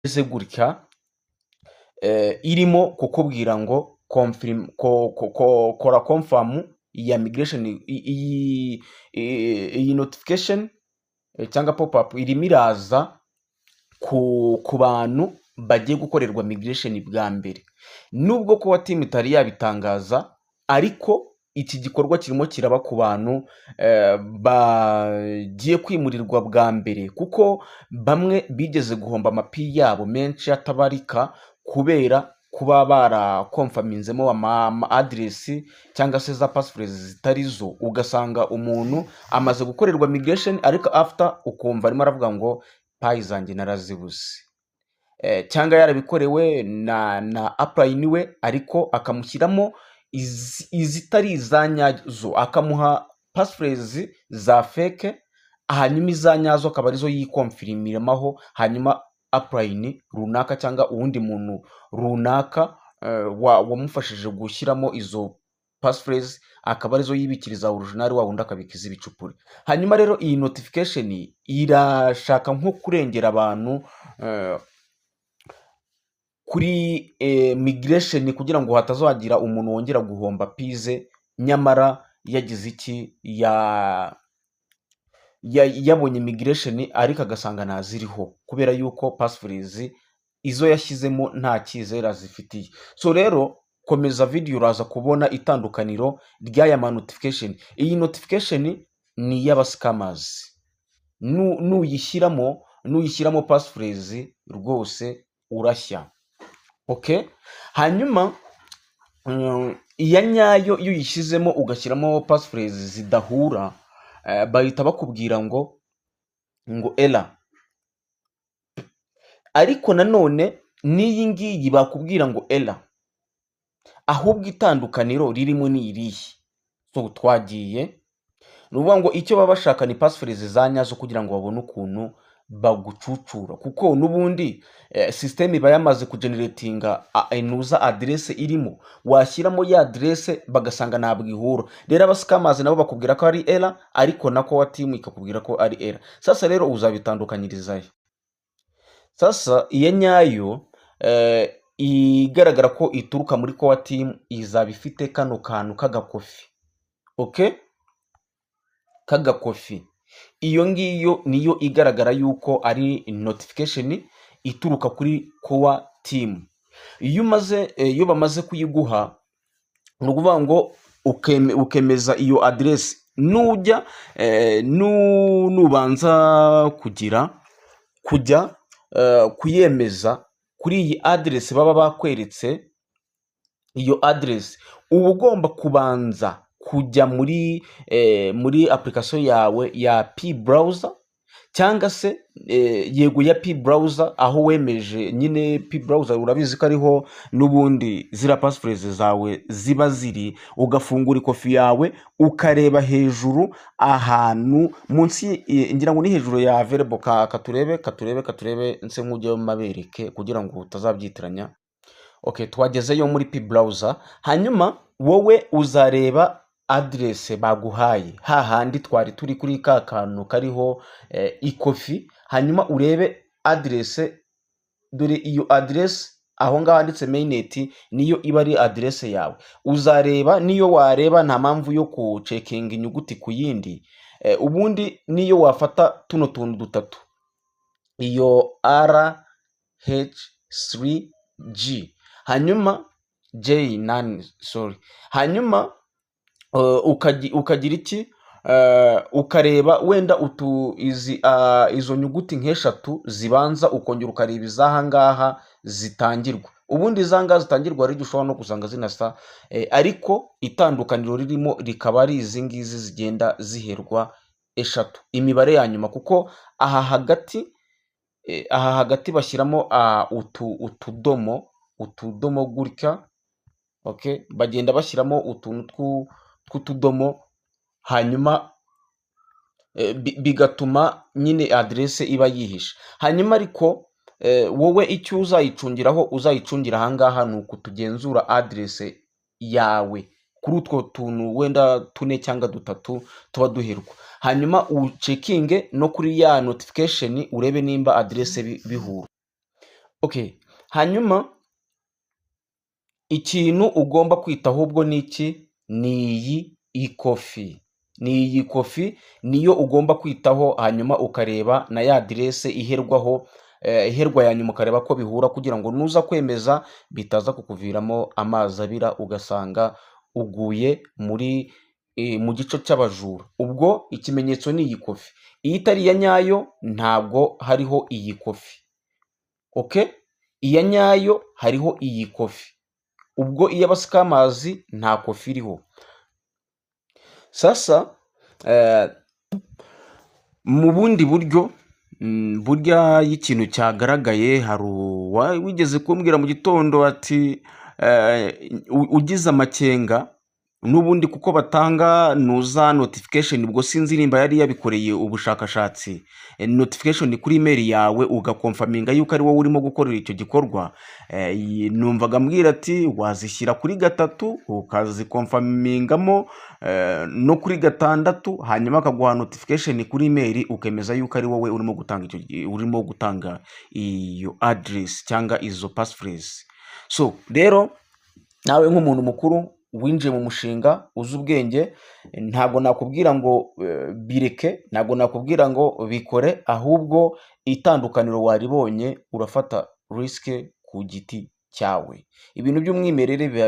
ese gutya irimo kukubwira ngo kora confirm ya migration. Iyi notification cyangwa pop up irimo iraza ku bantu bagiye gukorerwa migration bwa mbere, nubwo kuba team itari yabitangaza, ariko iki gikorwa kirimo kiraba ku bantu bagiye kwimurirwa bwa mbere, kuko bamwe bigeze guhomba amapi yabo menshi atabarika kubera kuba barakonfaminzemo ama address cyangwa se za passphrase zitari zo. Ugasanga umuntu amaze gukorerwa migration, ariko after ukumva arimo aravuga ngo payi zanjye narazibuze, cyangwa yarabikorewe na upline we, ariko akamushyiramo izitari izanyazo, akamuha passphrase za fake, hanyuma izanyazo akaba arizo yikonfirmiramaho, hanyuma upline runaka cyangwa uwundi muntu runaka wamufashije gushyiramo izo passphrase akaba arizo yibikiriza original, wa wundi akabikiza ibicupuri. Hanyuma rero iyi notification irashaka nko kurengera abantu kuri migration, kugira ngo hatazagira umuntu wongera guhomba pize, nyamara yagize iki yabonye migration ariko agasanga naziriho, kubera yuko passphrase izo yashyizemo nta cyizere zifitiye. So rero komeza video uraza kubona itandukaniro ry'aya ma notification. Iyi notification ni y'abascammers, nuyishyiramo passphrase rwose urashya. Okay, hanyuma iya nyayo iyo uyishyizemo ugashyiramo passphrase zidahura, bahita bakubwira ngo error. Ariko nanone n'iyi ngiyi bakubwira ngo error, ahubwo itandukaniro ririmo ni irihe. So twagiye nuvuga ngo icyo baba bashaka ni passphrase za nyazo kugira ngo babone ukuntu bagucucura, kuko nubundi system iba yamaze kugeneratinga inuza address irimo, washyiramo ya address bagasanga ntabwo ihura. Rero abascammers nabo bakubwira ko ari error, ariko nako wa team ikakubwira ko ari error. Sasa rero uzabitandukanyirizayo. Sasa iya nyayo igaragara ko ituruka muri core team izaba ifite kano kantu kagakofi. Okay, kagakofi, iyo ngiyo niyo igaragara yuko ari notification ituruka kuri core team. Iyo bamaze kuyiguha, ni ukuvuga ngo ukemeza iyo address, nujya nubanza kujya kuyemeza kuri iyi address baba bakweretse. Iyo address uba ugomba kubanza kujya muri application yawe ya P browser, cyangwa se yego ya P browser, aho wemeje nyine P browser urabizi ko ariho nubundi zira passphrase zawe ziba ziri. Ugafungura ikofi yawe ukareba hejuru ahantu munsi, ngira ngo ni hejuru ya available, katurebe nse nk'ujya mabereke kugira ngo utazabyitiranya. Okay, twagezeyo muri P browser, hanyuma wowe uzareba address baguhaye hahandi twari turi kuri ka kantu kariho ikofi, hanyuma urebe address. Dore iyo address aho ngaho handitse mainnet niyo iba ari address yawe. Uzareba, niyo wareba nta mpamvu yo kucekinga inyuguti ku yindi. Ubundi niyo wafata tuno tuntu dutatu, iyo RH3G hanyuma J9 hanyuma ukagira iki, ukareba wenda izo nyuguti nk'eshatu zibanza, ukongera ukareba izaha ngaha zitangirwa. Ubundi izangaha zitangirwa ari ushobora no gusanga zinasa, ariko itandukaniro ririmo rikaba ari izi ngizi zigenda ziherwa eshatu, imibare ya nyuma, kuko aha hagati bashyiramo utudomo gutya. Okay, bagenda bashyiramo utuntu tw'utudomo, hanyuma bigatuma nyine address iba yihisha. Hanyuma ariko wowe icyo uzayicungira ahangaha ni ukutugenzura address yawe kuri utwo tuntu wenda 4 cyangwa 3 tuba duherwa, hanyuma ucekinge no kuri ya notification urebe nimba address bihura. Okay, hanyuma ikintu ugomba kwita ahubwo ni iki? Ni iyi ikofi. Ni iyi kofi niyo ugomba kwitaho, hanyuma ukareba na ya aderese iherwaho, iherwa ya nyuma ukareba ko bihura, kugira ngo nuza kwemeza bitaza kukuviramo amazi abira ugasanga uguye mu gico cy'abajura. Ubwo ikimenyetso ni iyi kofi. Iyo itari iya nyayo ntabwo hariho iyi kofi. Okay? Iya nyayo hariho iyi kofi. Ubwo iyo abasikamazi nta kofi iriho. Sasa mu bundi buryo, burya iyo ikintu cyagaragaye, hari wigeze kumbwira mu gitondo ati ugize amakenga n'ubundi kuko batanga nuza notification, ubwo sinzi nimba yari yabikoreye ubushakashatsi, notification kuri email yawe ugakonfaminga yuko ari wowe urimo gukorera icyo gikorwa. Numvaga ambwira ati wazishyira kuri 3 ukazikonfamingamo no kuri 6, hanyuma akaguha notification kuri email ukemeza yuko ari wowe urimo gutanga iyo address cyangwa izo passphrase. So rero nawe nk'umuntu mukuru winjiye mu mushinga uzi ubwenge, ntabwo nakubwira ngo bireke, ntabwo nakubwira ngo bikore, ahubwo itandukaniro waribonye, urafata risk ku giti cyawe. Ibintu by'umwimerere biba